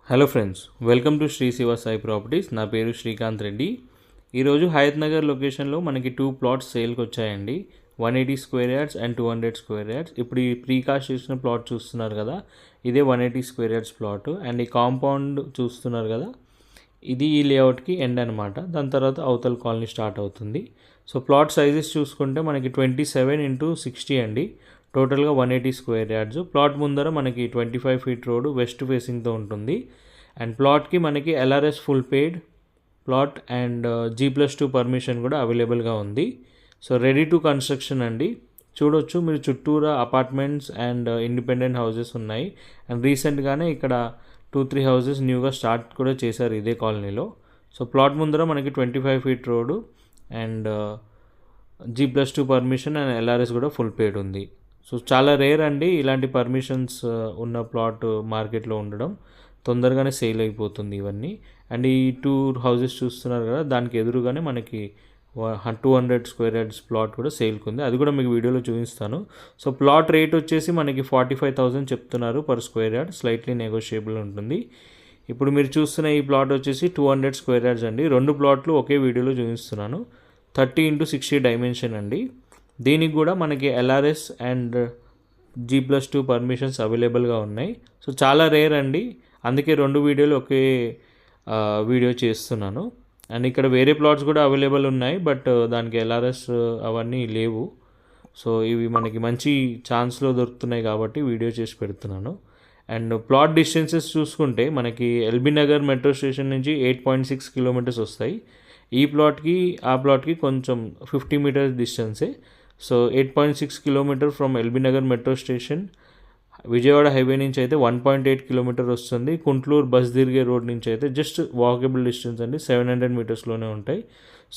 Hello friends, welcome to Sri Siva Sai Properties. నా పేరు శ్రీకాంత్ రెడ్డి. ఈరోజు హయత్ నగర్ లొకేషన్లో మనకి 2 ప్లాట్స్ సేల్కి వచ్చాయండి. 180 square yards and 200 square yards. ఇప్పుడు ఈ ప్రీకాస్ట్ చేసిన ప్లాట్ చూస్తున్నారు కదా, ఇదే 180 స్క్వేర్ యార్డ్స్ ప్లాట్. అండ్ ఈ కాంపౌండ్ చూస్తున్నారు కదా, ఇది ఈ లేఅవుట్కి ఎండ్ అనమాట. దాని తర్వాత అవతల కాలనీ స్టార్ట్ అవుతుంది. సో ప్లాట్ సైజెస్ చూసుకుంటే మనకి 27x60 అండి. టోటల్గా 180 స్క్వేర్ యార్డ్స్. ప్లాట్ ముందర మనకి 25 ఫీట్ రోడ్ వెస్ట్ ఫేసింగ్తో ఉంటుంది. అండ్ ప్లాట్కి మనకి LRS full paid plot and G+2 permission కూడా అవైలబుల్గా ఉంది. సో రెడీ టు కన్స్ట్రక్షన్ అండి. చూడొచ్చు మీరు, చుట్టూరా అపార్ట్మెంట్స్ అండ్ ఇండిపెండెంట్ హౌసెస్ ఉన్నాయి. అండ్ రీసెంట్గానే ఇక్కడ 2-3 హౌసెస్ న్యూగా స్టార్ట్ కూడా చేశారు ఇదే కాలనీలో. సో ప్లాట్ ముందర మనకి 25 feet road and G+2 permission and LRS కూడా ఫుల్ పెయిడ్ ఉంది. సో చాలా రేర్ అండి ఇలాంటి పర్మిషన్స్ ఉన్న ప్లాట్ మార్కెట్లో ఉండడం. తొందరగానే సేల్ అయిపోతుంది ఇవన్నీ. అండ్ ఈ 2 హౌసెస్ చూస్తున్నారు కదా, దానికి ఎదురుగానే మనకి 200 స్క్వేర్ యార్డ్స్ ప్లాట్ కూడా సేల్కి ఉంది. అది కూడా మీకు వీడియోలో చూపిస్తాను. సో ప్లాట్ రేట్ వచ్చేసి మనకి 45,000 చెప్తున్నారు per square yard. Slightly negotiable ఉంటుంది. ఇప్పుడు మీరు చూస్తున్న ఈ ప్లాట్ వచ్చేసి 200 స్క్వేర్ యార్డ్స్ అండి. 2 ప్లాట్లు ఒకే వీడియోలో చూపిస్తున్నాను. 30x60 డైమెన్షన్ అండి. దీనికి కూడా మనకి ఎల్ఆర్ఎస్ అండ్ G+2 పర్మిషన్స్ అవైలబుల్గా ఉన్నాయి. సో చాలా రేర్ అండి, అందుకే 2 వీడియోలు ఒకే వీడియో చేస్తున్నాను. అండ్ ఇక్కడ వేరే ప్లాట్స్ కూడా అవైలబుల్ ఉన్నాయి, బట్ దానికి ఎల్ఆర్ఎస్ అవన్నీ లేవు. సో ఇవి మనకి మంచి ఛాన్స్లో దొరుకుతున్నాయి కాబట్టి వీడియో చేసి పెడుతున్నాను. అండ్ ప్లాట్ డిస్టెన్సెస్ చూసుకుంటే మనకి ఎల్బీ నగర్ మెట్రో స్టేషన్ నుంచి 8.6 కిలోమీటర్స్ వస్తాయి. ఈ ప్లాట్కి ఆ ప్లాట్కి కొంచెం 50 మీటర్స్ డిస్టెన్సే. So 8.6 kilometre from LB Nagar metro station. Vijayawada highway నుంచి అయితే 1.8 కిలోమీటర్ వస్తుంది. కుంట్లూరు బస్ తిరిగే రోడ్ నుంచి అయితే జస్ట్ వాకబుల్ డిస్టెన్స్ అండి, 700 మీటర్స్లోనే ఉంటాయి.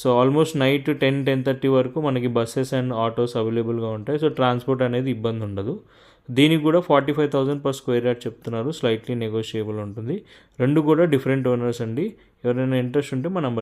సో ఆల్మోస్ట్ నైట్ 10-10:30 వరకు మనకి బస్సెస్ అండ్ ఆటోస్ అవైలబుల్గా ఉంటాయి. సో ట్రాన్స్పోర్ట్ అనేది ఇబ్బంది ఉండదు. దీనికి కూడా 45,000 పర్ స్క్వేర్ యార్డ్ చెప్తున్నారు. స్లైట్లీ నెగోషియబుల్ ఉంటుంది. 2 కూడా డిఫరెంట్ ఓనర్స్ అండి. ఎవరైనా ఇంట్రెస్ట్ ఉంటే మా నంబర్